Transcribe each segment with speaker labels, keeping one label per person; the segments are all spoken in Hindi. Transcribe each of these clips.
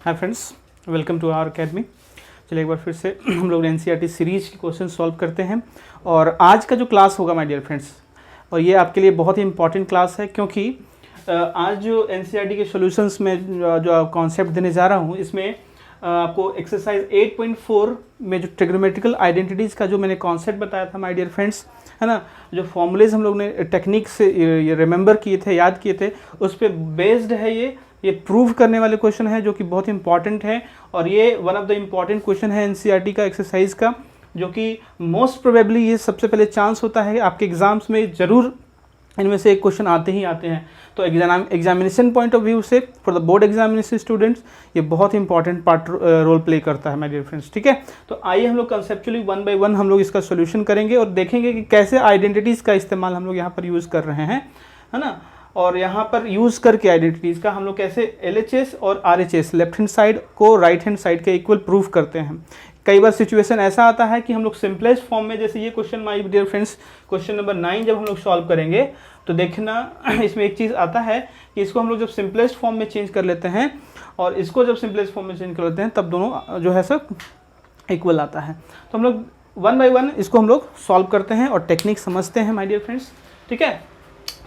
Speaker 1: Hi friends, welcome to our academy. चलिए एक बार फिर से हम लोग एनसीईआरटी सीरीज के क्वेश्चन सॉल्व करते हैं। और आज का जो क्लास होगा माय डियर फ्रेंड्स, और ये आपके लिए बहुत ही इंपॉर्टेंट क्लास है, क्योंकि आज जो एनसीईआरटी के सॉल्यूशंस में जो कॉन्सेप्ट देने जा रहा हूँ, इसमें आपको एक्सरसाइज 8.4 में जो ट्रिग्नोमेट्रिकल आइडेंटिटीज़ का जो मैंने कॉन्सेप्ट बताया था माय डियर फ्रेंड्स, है ना, जो फॉर्मूलेज हम लोग ने टेक्निक से ये रिमेंबर किए थे, याद किए थे, उस पर बेस्ड है ये प्रूव करने वाले क्वेश्चन है, जो कि बहुत इंपॉर्टेंट है। और ये one of the important question है एनसीईआरटी का एक्सरसाइज का, जो कि मोस्ट प्रोबेबली ये सबसे पहले चांस होता है आपके एग्जाम्स में ज़रूर इनमें से एक क्वेश्चन आते ही आते हैं। तो एग्जामिनेशन पॉइंट ऑफ व्यू से for the board examination students ये बहुत इंपॉर्टेंट पार्ट रोल प्ले करता है माय डियर फ्रेंड्स, ठीक है। तो आइए हम लोग कंसेप्चुअली वन बाय वन हम लोग इसका सोल्यूशन करेंगे और देखेंगे कि कैसे आइडेंटिटीज़ का इस्तेमाल हम लोग यहाँ पर यूज़ कर रहे हैं, है ना। और यहाँ पर यूज़ करके आइडेंटिटीज़ का हम लोग कैसे LHS और RHS लेफ्ट हैंड साइड को राइट हैंड साइड के इक्वल प्रूव करते हैं। कई बार सिचुएशन ऐसा आता है कि हम लोग सिंपलेस्ट फॉर्म में, जैसे ये question my dear friends question number 9 जब हम लोग सॉल्व करेंगे तो देखना इसमें एक चीज़ आता है कि इसको हम लोग जब सिंपलेस्ट फॉर्म में चेंज कर लेते हैं और इसको जब सिंपलेस्ट फॉर्म में चेंज कर लेते हैं, तब दोनों जो है सब इक्वल आता है। तो हम लोग वन बाय वन इसको हम लोग सॉल्व करते हैं और टेक्निक समझते हैं माय डियर फ्रेंड्स, ठीक है।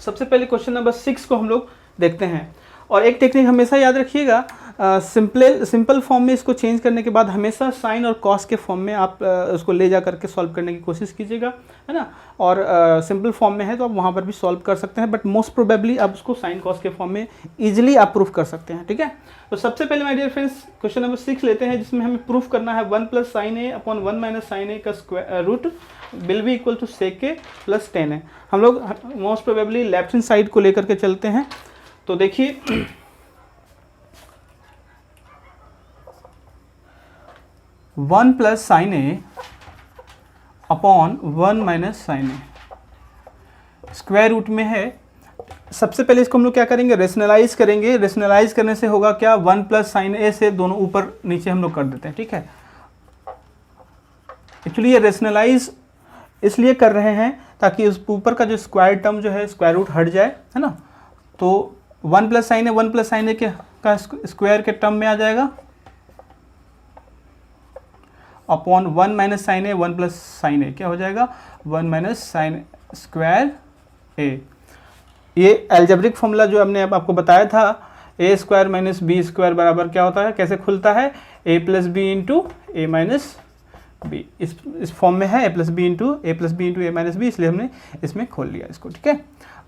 Speaker 1: सबसे पहले क्वेश्चन नंबर 6 को हम लोग देखते हैं। और एक टेक्निक हमेशा याद रखिएगा, सिंपल फॉर्म में इसको चेंज करने के बाद हमेशा साइन और कॉस के फॉर्म में आप उसको ले जा करके सॉल्व करने की कोशिश कीजिएगा, है ना। और सिंपल फॉर्म में है तो आप वहाँ पर भी सॉल्व कर सकते हैं, बट मोस्ट प्रोबेबली आप उसको साइन कॉस के फॉर्म में इजीली आप प्रूफ कर सकते हैं, ठीक है। तो सबसे पहले my dear friends question number 6 लेते हैं, जिसमें हमें प्रूफ करना है 1 + sin a / 1 - sin a का square root will be equal to sec a + tan a। हम लोग most probably left hand side को लेकर के चलते हैं। तो देखिए 1 + sin a / 1 - sin a square root में है। सबसे पहले इसको हम लोग क्या करेंगे, रेशनलाइज करेंगे। रेशनलाइज करने से होगा क्या, 1 + sin a से दोनों ऊपर नीचे हम लोग कर देते हैं, ठीक है। एक्चुअली ये रेशनलाइज इसलिए कर रहे हैं ताकि उस ऊपर का जो स्क्वायर टर्म जो है स्क्वायर रूट हट जाए, है ना। तो 1 + sin a 1 + sin a का स्क्वायर के टर्म में आ जाएगा upon 1 - sin a 1 + sin a क्या हो जाएगा, 1 - sin स्क्वायर a। ये एल्जेब्रिक फॉर्मूला जो हमने अब आपको बताया था, a² - b² बराबर क्या होता है, कैसे खुलता है, a + b × a - b। इस फॉर्म में है a + b × a - b, इसलिए हमने इसमें खोल लिया इसको, ठीक है।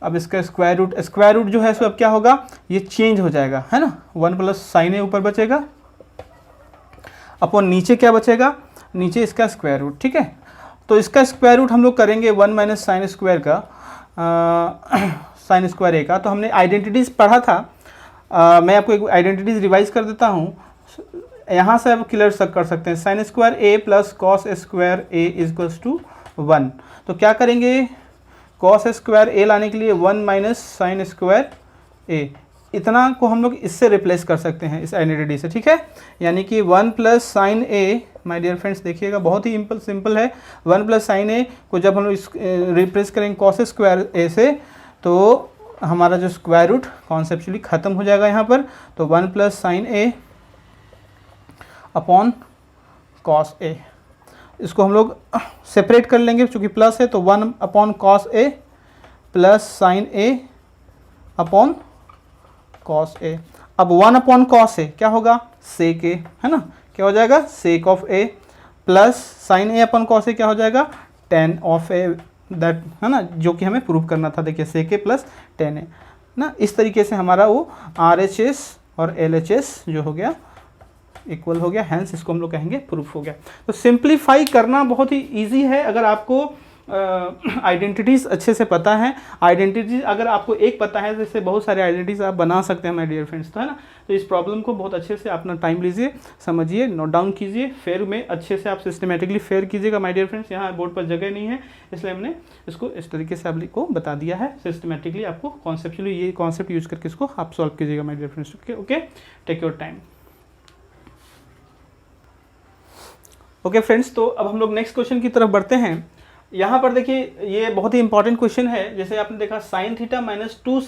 Speaker 1: अब इसका स्क्वायर रूट जो है सो अब क्या होगा, ये चेंज हो जाएगा, है ना। 1 + sin a ऊपर बचेगा अपॉन नीचे क्या बचेगा, नीचे इसका स्क्वायर रूट, ठीक है। तो इसका स्क्वायर रूट हम लोग करेंगे 1 - sin स्क्वायर का sin स्क्वायर a का। तो हमने आइडेंटिटीज़ पढ़ा था, मैं आपको एक आइडेंटिटीज़ रिवाइज कर देता हूँ। यहाँ से आप क्लियर कर सकते हैं, sin square a + cos square a = 1। तो क्या करेंगे, cos स्क्वायर a लाने के लिए 1 - sin स्क्वायर a, इतना को हम लोग इससे रिप्लेस कर सकते हैं इस आइडेंटिटी से, ठीक है। यानी कि 1 + sin a my dear friends, देखिएगा बहुत ही सिंपल है। 1 + sin a को जब हम लोग रिप्लेस करेंगे cos स्क्वायर a से, तो हमारा जो स्क्वायर रूट कॉन्सेप्चुअली ख़त्म हो जाएगा यहाँ पर। तो 1 + sin a upon cos a, इसको हम लोग सेपरेट कर लेंगे चूँकि प्लस है। तो 1 upon cos a + sin a upon cos a। अब 1 अपॉन cos a क्या होगा, sec a, है ना, क्या हो जाएगा, sec of a plus sin a upon cos a क्या हो जाएगा, tan of a, दैट, है ना, जो कि हमें प्रूव करना था। देखिए sec a + tan a ना, इस तरीके से हमारा वो RHS और LHS जो हो गया इक्वल हो गया, हैंस इसको हम लोग कहेंगे प्रूफ हो गया। तो सिंप्लीफाई करना बहुत ही इजी है अगर आपको आइडेंटिटीज़ अच्छे से पता है। आइडेंटिटीज अगर आपको एक पता है, जैसे बहुत सारे आइडेंटिटीज़ आप बना सकते हैं माय डियर फ्रेंड्स, तो है ना। तो इस प्रॉब्लम को बहुत अच्छे से अपना टाइम लीजिए, समझिए, नोट डाउन कीजिए, फेयर में अच्छे से आप सिस्टमेटिकली फेयर कीजिएगा माय डियर फ्रेंड्स। यहाँ बोर्ड पर जगह नहीं है, इसलिए हमने इसको इस तरीके से आपको बता दिया है सिस्टमेटिकली। आपको कॉन्सेप्चुअली ये कॉन्सेप्ट यूज करके इसको आप सॉल्व कीजिएगा my dear friends, okay. Take your time, okay friends. तो अब हम लोग नेक्स्ट क्वेश्चन की तरफ बढ़ते हैं। यहाँ पर देखिए ये बहुत ही इंपॉर्टेंट क्वेश्चन है। जैसे आपने देखा sin theta - 2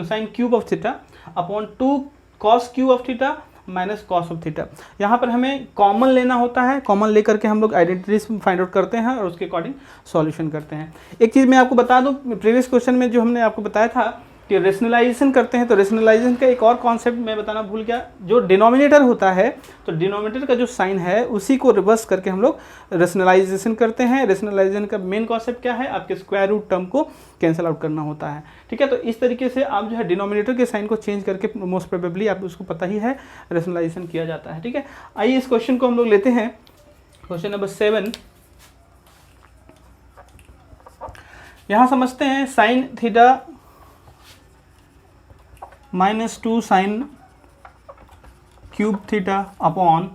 Speaker 1: sin cube of theta upon 2 cos cube of theta minus cos of theta. यहाँ पर हमें कॉमन लेना होता है, कॉमन लेकर के हम लोग आइडेंटिटीज फाइंड आउट करते हैं और उसके अकॉर्डिंग सॉल्यूशन करते हैं। एक चीज़ मैं आपको बता दूँ, प्रीवियस क्वेश्चन में जो हमने आपको बताया था कि रेशनलाइजेशन करते हैं, तो रेशनलाइजेशन का एक और कॉन्सेप्ट मैं बताना भूल गया। जो डिनोमिनेटर होता है, तो डिनोमिनेटर का जो साइन है उसी को रिवर्स करके हम लोग रेशनलाइजेशन करते हैं। रेशनलाइजेशन का मेन कॉन्सेप्ट क्या है, आपके स्क्वायर रूट टर्म को कैंसिल आउट करना होता है, ठीक है। तो इस तरीके से आप जो है डिनोमिनेटर के साइन को चेंज करके, मोस्ट प्रोबेबली आप उसको पता ही है, रेशनलाइजेशन किया जाता है, ठीक है। आइए इस क्वेश्चन को हम लोग लेते हैं, क्वेश्चन नंबर 7। यहाँ समझते हैं sine theta -2 sine cube theta upon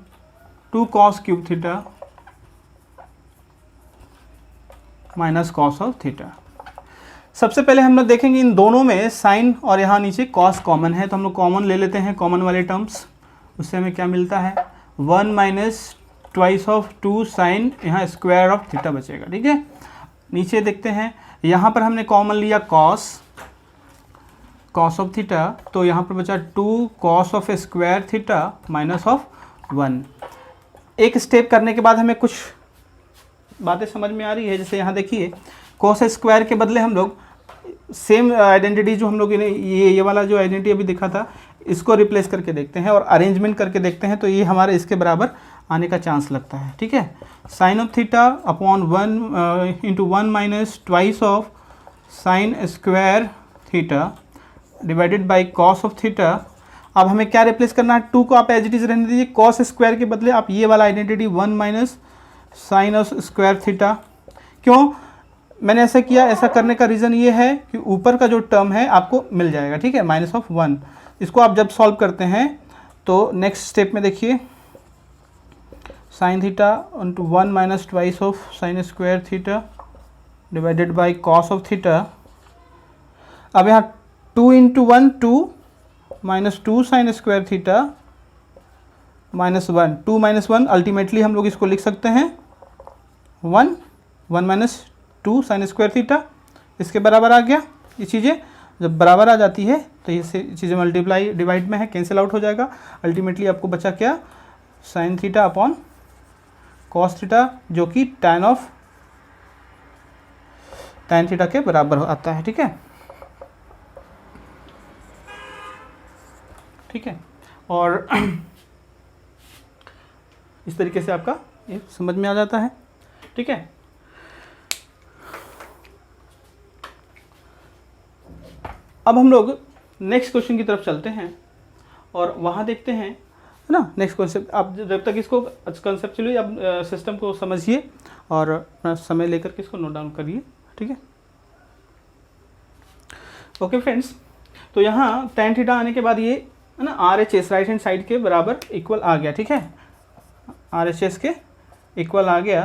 Speaker 1: 2 cos cube theta minus cos of theta. सबसे पहले हम लोग देखेंगे इन दोनों में साइन और यहाँ नीचे कॉस कॉमन है, तो हम लोग कॉमन ले लेते हैं, कॉमन वाले टर्म्स। उससे हमें क्या मिलता है, 1 माइनस ट्वाइस ऑफ 2 साइन, यहाँ स्क्वायर ऑफ थीटा बचेगा, ठीक है। नीचे देखते हैं, यहाँ पर हमने कॉमन लिया कॉस ऑफ थीटा, तो यहाँ पर बचा 2 cos of square theta minus of 1। एक स्टेप करने के बाद हमें कुछ बातें समझ में आ रही है। जैसे यहाँ देखिए, कॉस स्क्वायर के बदले हम लोग सेम आइडेंटिटी जो हम लोग ने ये वाला जो आइडेंटिटी अभी देखा था, इसको रिप्लेस करके देखते हैं और अरेंजमेंट करके देखते हैं, तो ये हमारे इसके बराबर आने का चांस लगता है, ठीक है। Sine of theta upon 1 into 1 minus twice of sine square theta divided by cos of theta. अब हमें क्या रिप्लेस करना है, 2 को आप एज इट इज रहने दीजिए, कॉस स्क्वायर के बदले आप ये वाला identity 1 minus sine of square theta. क्यों मैंने ऐसा किया, ऐसा करने का रीज़न ये है कि ऊपर का जो टर्म है आपको मिल जाएगा, ठीक है, माइनस ऑफ 1। इसको आप जब सॉल्व करते हैं तो नेक्स्ट स्टेप में देखिए, sine theta into 1 minus twice of sine square theta divided by cos of theta. अब यहाँ 2 into 1 2 minus 2 sign square theta minus 1, 2 minus 1, ultimately हम लोग इसको लिख सकते हैं 1 माइनस 2 साइन स्क्वायर थीटा, इसके बराबर आ गया। ये चीज़ें जब बराबर आ जाती है तो ये चीज़ें मल्टीप्लाई डिवाइड में है, कैंसिल आउट हो जाएगा। अल्टीमेटली आपको बचा क्या, sine theta upon cos theta, जो कि tan थीटा के बराबर आता है, ठीक है, ठीक है। और इस तरीके से आपका ये समझ में आ जाता है, ठीक है। अब हम लोग नेक्स्ट क्वेश्चन की तरफ चलते हैं और वहाँ देखते हैं, है ना, नेक्स्ट कॉन्सेप्ट। आप जब तक इसको कंसेप्चुअली आप सिस्टम को समझिए और अपना समय लेकर के इसको नोट डाउन करिए, ठीक है। ओके फ्रेंड्स, तो यहाँ tan थीटा आने के बाद ये है ना RHS राइट हैंड साइड के बराबर इक्वल आ गया, ठीक है, RHS के इक्वल आ गया,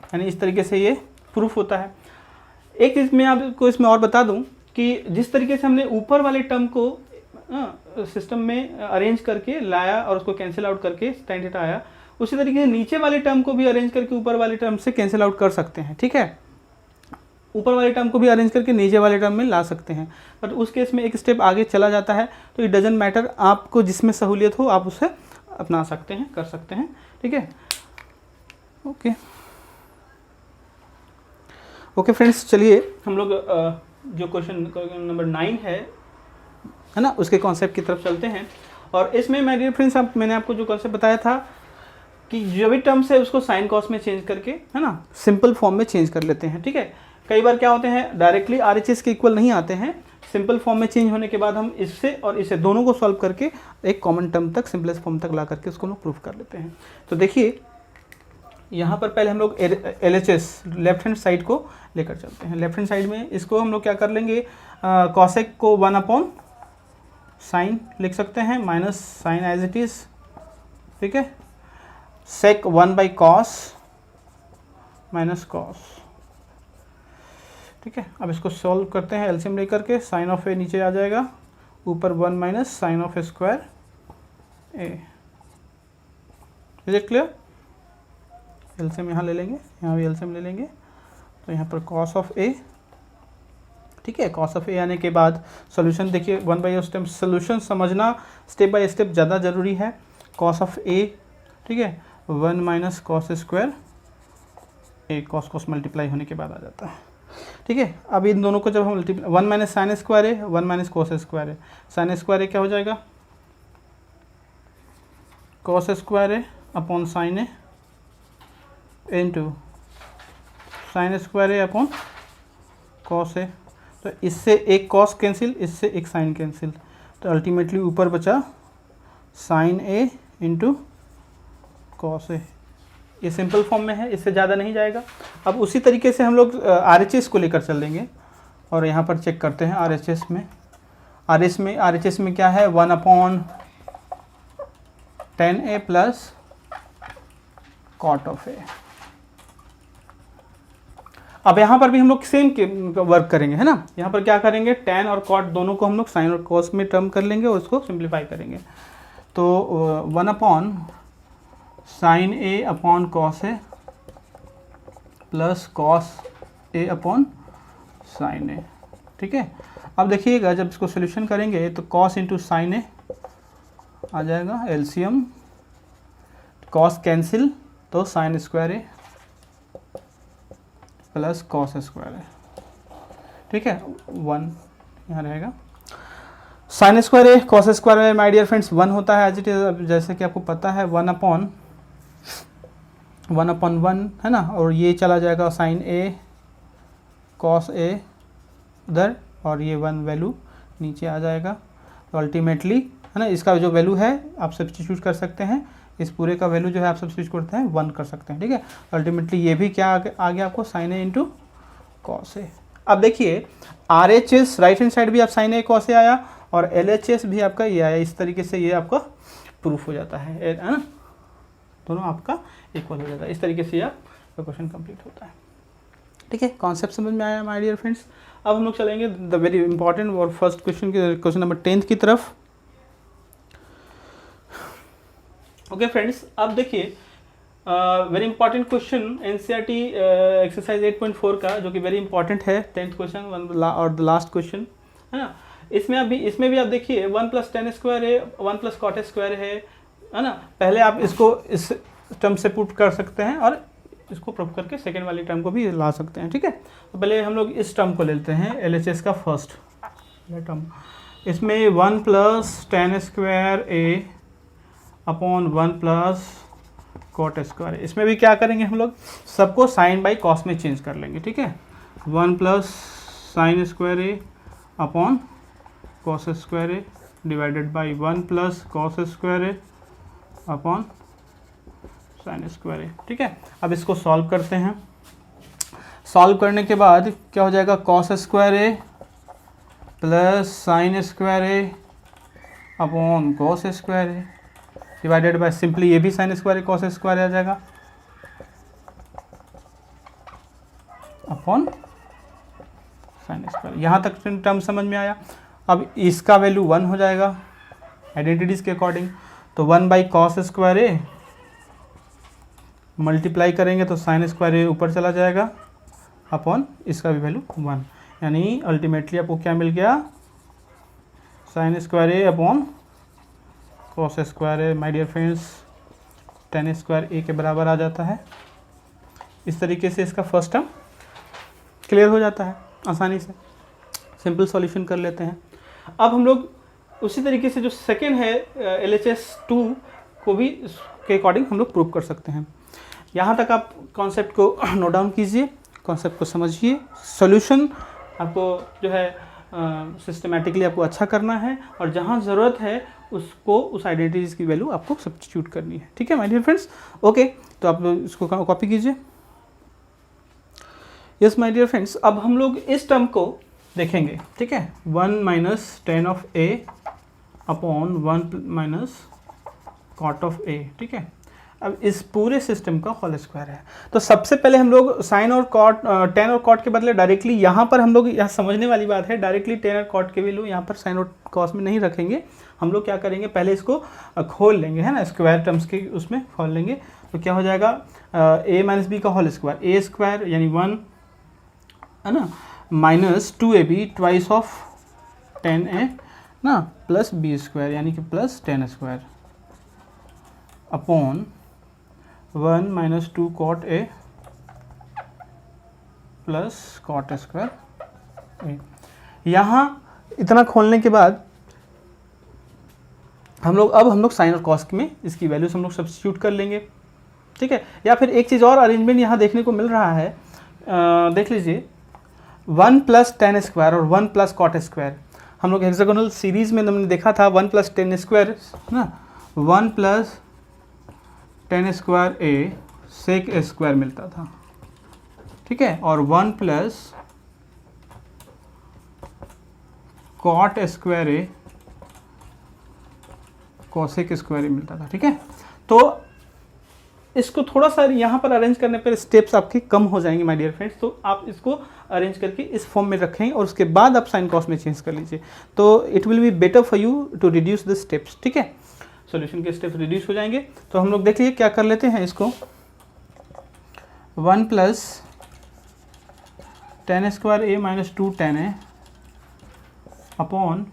Speaker 1: यानी इस तरीके से ये प्रूफ होता है। एक चीज़ मैं आपको इसमें और बता दूं कि जिस तरीके से हमने ऊपर वाले टर्म को सिस्टम में अरेंज करके लाया और उसको कैंसिल आउट करके tan थीटा आया, उसी तरीके से नीचे वाले टर्म को भी अरेंज करके ऊपर वाले टर्म से कैंसिल आउट कर सकते हैं, ठीक है। ऊपर वाले टर्म को भी अरेंज करके नीचे वाले टर्म में ला सकते हैं, बट उस केस में एक स्टेप आगे चला जाता है। तो इट डजंट मैटर, आपको जिसमें सहूलियत हो आप उसे अपना सकते हैं, कर सकते हैं, ठीक है। ओके फ्रेंड्स, चलिए हम लोग जो क्वेश्चन नंबर 9 है ना, उसके कॉन्सेप्ट की तरफ चलते हैं। और इसमें माय डियर फ्रेंड्स, मैंने आपको जो कॉन्सेप्ट बताया था कि जो भी टर्म्स है उसको साइन कॉस में चेंज करके, है ना, सिंपल फॉर्म में चेंज कर लेते हैं, ठीक है। कई बार क्या होते हैं, डायरेक्टली RHS के इक्वल नहीं आते हैं, सिंपल फॉर्म में चेंज होने के बाद हम इससे और इसे दोनों को सॉल्व करके एक कॉमन टर्म तक, सिंपलेस्ट फॉर्म तक ला करके उसको हम प्रूफ कर लेते हैं। तो देखिए यहाँ पर पहले हम लोग LHS लेफ्ट हैंड साइड को लेकर चलते हैं। लेफ्ट हैंड साइड में इसको हम लोग क्या कर लेंगे, कॉसेक को 1 अपॉन साइन लिख सकते हैं, minus sine as it is, ठीक है, sec 1 by cos minus cos, ठीक है। अब इसको सॉल्व करते हैं एलसीएम लेकर के, साइन ऑफ ए नीचे आ जाएगा, ऊपर 1 minus sine of square A. Is it clear? LCM यहाँ ले लेंगे, यहाँ भी एलसीएम ले लेंगे, तो यहाँ पर कॉस ऑफ ए ठीक है। कॉस ऑफ ए आने के बाद सॉल्यूशन देखिए 1/स्टेप सॉल्यूशन समझना स्टेप बाय स्टेप ज़्यादा ज़रूरी है। कॉस ऑफ ए, ठीक है, 1 माइनस कॉस स्क्वायर ए, कॉस मल्टीप्लाई होने के बाद आ जाता है, ठीक है। अब इन दोनों को जब हम 1 माइनस साइन स्क्वायर है, 1 माइनस कॉस स्क्वायर है, साइन स्क्वायर ए क्या हो जाएगा, cos square A upon sine A into sine square A upon cos ए। तो इससे एक कॉस कैंसिल, इससे एक साइन कैंसिल, तो अल्टीमेटली ऊपर बचा sign A into cos A. ये सिंपल फॉर्म में है, इससे ज़्यादा नहीं जाएगा। अब उसी तरीके से हम लोग RHS को लेकर चल देंगे और यहाँ पर चेक करते हैं RHS में। RHS में क्या है, 1/10A प्लस कॉट ऑफ ए। अब यहाँ पर भी हम लोग सेम वर्क करेंगे, है ना। यहाँ पर क्या करेंगे, tan और cot दोनों को हम लोग sin और cos में टर्म कर लेंगे और उसको सिंप्लीफाई करेंगे। तो 1/sin A upon cos A plus cos A upon sin A, ठीक है। अब देखिएगा जब इसको सोल्यूशन करेंगे तो cos इंटू साइन ए आ जाएगा, एलसीएम cos कैंसिल तो साइन स्क्वायर ए प्लस कॉस स्क्वायर है, ठीक है, 1 यहाँ रहेगा। साइन स्क्वायर है कॉस स्क्वायर है माय डियर फ्रेंड्स 1 होता है एज इट इज, जैसे कि आपको पता है 1/1 है ना, और ये चला जाएगा साइन ए कॉस ए उधर, और ये 1 वैल्यू नीचे आ जाएगा। तो अल्टीमेटली है ना, इसका जो वैल्यू है आप सब्स्टिट्यूट कर सकते हैं, इस पूरे का वैल्यू जो है आप सब्स्टिट्यूट करते हैं 1 कर सकते हैं, ठीक है। अल्टीमेटली ये भी क्या आ गया आपको, sign A into cos A. अब देखिए RHS राइट हैंड साइड भी आप साइन ए कॉस ए आया और LHS भी आपका ये आया, इस तरीके से ये आपका प्रूफ हो जाता है ना, दोनों आपका इक्वल हो जाता है। इस तरीके से आपका क्वेश्चन कंप्लीट होता है, ठीक है। कॉन्सेप्ट समझ में आया माय डियर फ्रेंड्स। अब हम लोग चलेंगे द वेरी इंपॉर्टेंट और फर्स्ट क्वेश्चन नंबर 10 की तरफ। ओके फ्रेंड्स, अब देखिए very important question NCERT exercise 8.4 का, जो कि वेरी इंपॉर्टेंट है, 10th क्वेश्चन और द लास्ट क्वेश्चन है ना। इसमें भी आप देखिए 1 प्लस टेन स्क्वायर है, 1 प्लस कॉट स्क्वायर है ना। पहले आप इसको इस टर्म से पुट कर सकते हैं और इसको प्रूव करके सेकेंड वाली टर्म को भी ला सकते हैं, ठीक है। तो पहले हम लोग इस टर्म को लेते हैं, LHS का फर्स्ट टर्म। इसमें 1 plus tan square A upon 1 plus cot square. इसमें भी क्या करेंगे हम लोग, सबको साइन बाई कॉस में चेंज कर लेंगे, ठीक है। 1 plus sine square A upon cos square A divided by 1 plus cos square A upon sine square A, ठीक है। अब इसको सॉल्व करते हैं। सॉल्व करने के बाद क्या हो जाएगा, cos square A plus sine square A upon cos square A divided by simply ये भी साइन स्क्वायर ए कॉस स्क्वायर आ जाएगा अपॉन साइन स्क्वायर। यहाँ तक टर्म समझ में आया। अब इसका वैल्यू 1 हो जाएगा आइडेंटिटीज के अकॉर्डिंग, तो 1 by cos square A multiply करेंगे तो साइन स्क्वायर ए ऊपर चला जाएगा अपॉन इसका भी वैल्यू 1, यानी अल्टीमेटली आपको क्या मिल गया, sine square A upon cos square A my dear friends tan square A के बराबर आ जाता है। इस तरीके से इसका फर्स्ट टर्म क्लियर हो जाता है आसानी से, सिंपल सॉल्यूशन कर लेते हैं। अब हम लोग उसी तरीके से जो सेकेंड है LHS 2 को भी के अकॉर्डिंग हम लोग प्रूव कर सकते हैं। यहाँ तक आप कॉन्सेप्ट को नोट डाउन कीजिए, कॉन्सेप्ट को समझिए, सॉल्यूशन आपको जो है सिस्टमेटिकली आपको अच्छा करना है और जहाँ ज़रूरत है उसको उस आइडेंटिटीज़ की वैल्यू आपको सब्स्टिट्यूट करनी है, ठीक है माय डियर फ्रेंड्स। ओके, तो आप इसको कॉपी कीजिए। यस माय डियर फ्रेंड्स, अब हम लोग इस टर्म को देखेंगे, ठीक है। 1 minus tan of A upon 1 minus cot of A, ठीक है। अब इस पूरे सिस्टम का होल स्क्वायर है, तो सबसे पहले हम लोग साइन और कॉट टेन और कॉट के बदले डायरेक्टली यहाँ पर हम लोग, यहाँ समझने वाली बात है, डायरेक्टली टेन और कॉट के वैल्यू यहाँ पर साइन और कॉस में नहीं रखेंगे। हम लोग क्या करेंगे, पहले इसको खोल लेंगे, है ना, स्क्वायर टर्म्स के उसमें खोल लेंगे। तो क्या हो जाएगा, a माइनस बी का होल स्क्वायर, ए स्क्वायर यानी 1 है ना, minus 2ab twice of 10a ना प्लस बी स्क्वायर यानी कि plus 10 square upon 1 minus 2 cot A plus cot square A. यहाँ इतना खोलने के बाद हम लोग साइन और कॉस में इसकी वैल्यूज हम लोग सब्स्टिट्यूट कर लेंगे, ठीक है। या फिर एक चीज़ और अरेंजमेंट यहाँ देखने को मिल रहा है, देख लीजिए 1 प्लस 10 स्क्वायर और 1 प्लस कॉट स्क्वायर। हम लोग हेक्सागोनल सीरीज में हमने देखा था 1 प्लस 10 स्क्वायर ना 1 प्लस 10 स्क्वायर ए सेक स्क्वायर मिलता था, ठीक है, और 1 प्लस कॉट स्क्वायर ए कोसेक स्क्वायर मिलता था, ठीक है। तो इसको थोड़ा सा यहाँ पर अरेंज करने पर स्टेप्स आपके कम हो जाएंगे माय डियर फ्रेंड्स, तो आप इसको अरेंज करके इस फॉर्म में रखें और उसके बाद आप साइन कॉस में चेंज कर लीजिए, तो it will be better for you to reduce the steps, ठीक है। सॉल्यूशन के स्टेप्स रिड्यूस हो जाएंगे। तो हम लोग देखिए क्या कर लेते हैं इसको, 1 plus 10 square A minus 2 10 A upon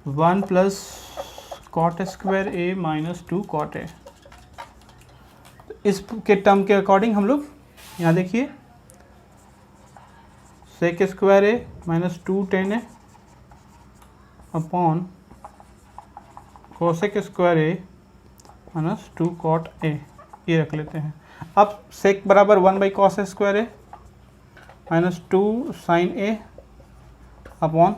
Speaker 1: 1 plus cot square A minus 2 cot A. इसके टर्म के अकॉर्डिंग हम लोग यहाँ देखिए sec square A minus 2 10 A upon cosec square A minus 2 cot A, ये रख लेते हैं। अब सेक बराबर 1 by cos square A minus 2 sine A upon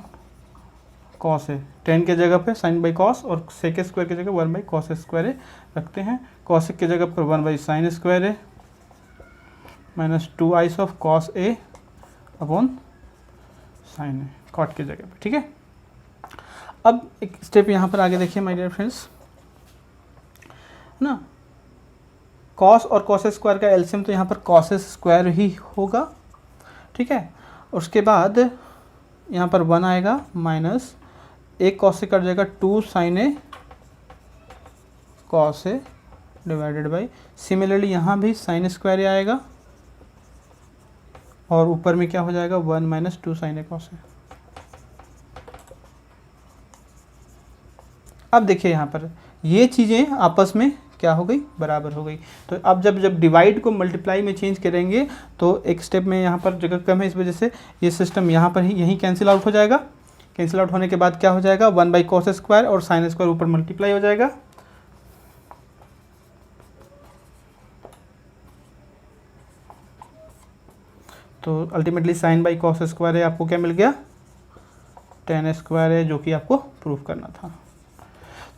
Speaker 1: cos A, 10 के जगह पे साइन बाई कॉस और सेक स्क्वायर की जगह 1 बाई कॉस स्क्वायर ए रखते हैं। कॉसेक की जगह पर 1 by sine square A minus 2 twice of cos A upon sine A cot की जगह पे, ठीक है। अब एक स्टेप यहाँ पर आगे देखिए माय डियर फ्रेंड्स ना, कॉस और कॉस स्क्वायर का एलसीएम तो यहाँ पर कॉस स्क्वायर ही होगा, ठीक है। उसके बाद यहाँ पर 1 आएगा माइनस एक कॉस से कट जाएगा 2 sine A cos A divided by, similarly यहाँ भी साइन स्क्वायर आएगा और ऊपर में क्या हो जाएगा 1 माइनस 2 साइन ए कॉस ए। अब देखिए यहाँ पर ये चीज़ें आपस में क्या हो गई, बराबर हो गई। तो अब जब डिवाइड को मल्टीप्लाई में चेंज करेंगे तो एक स्टेप में यहाँ पर जगह कम है, इस वजह से ये सिस्टम यहाँ पर ही यहीं कैंसिल आउट हो जाएगा। कैंसिल आउट होने के बाद क्या हो जाएगा 1 बाई कॉस स्क्वायर और साइन स्क्वायर ऊपर मल्टीप्लाई हो जाएगा। तो ultimately sine by cos square है, आपको क्या मिल गया 10 स्क्वायर है, जो कि आपको प्रूफ करना था।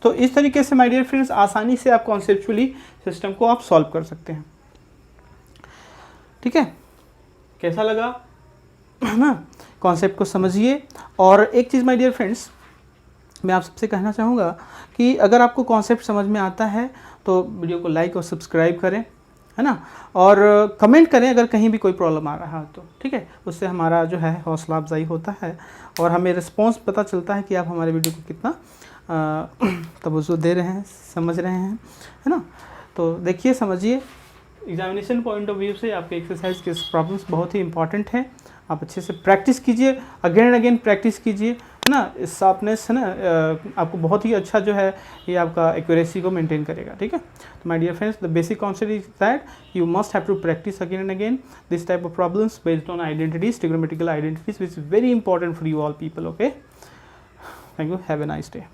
Speaker 1: तो इस तरीके से माय डियर फ्रेंड्स आसानी से आप कॉन्सेप्चुअली सिस्टम को आप सॉल्व कर सकते हैं, ठीक है। कैसा लगा ना, कॉन्सेप्ट को समझिए। और एक चीज़ माय डियर फ्रेंड्स मैं आप सबसे कहना चाहूँगा कि अगर आपको कॉन्सेप्ट समझ में आता है तो वीडियो को लाइक और सब्सक्राइब करें, है ना, और कमेंट करें अगर कहीं भी कोई प्रॉब्लम आ रहा है तो, ठीक है। उससे हमारा जो है हौसला अफजाई होता है और हमें रिस्पॉन्स पता चलता है कि आप हमारे वीडियो को कितना तवज्जो दे रहे हैं, समझ रहे हैं, है ना। तो देखिए समझिए, एग्जामिनेशन पॉइंट ऑफ व्यू से आपके एक्सरसाइज के प्रॉब्लम्स बहुत ही इंपॉर्टेंट हैं। आप अच्छे से प्रैक्टिस कीजिए, अगेन एंड अगेन प्रैक्टिस कीजिए, है ना। इस शार्पनेस है ना आपको बहुत ही अच्छा जो है ये आपका एक्यूरेसी को मेंटेन करेगा, ठीक है। तो my dear friends the basic concept is that you must have to practise again and again this type of problems based on identities, trigonometrical identities, which is very important for you all people, okay. Thank you, have a nice day.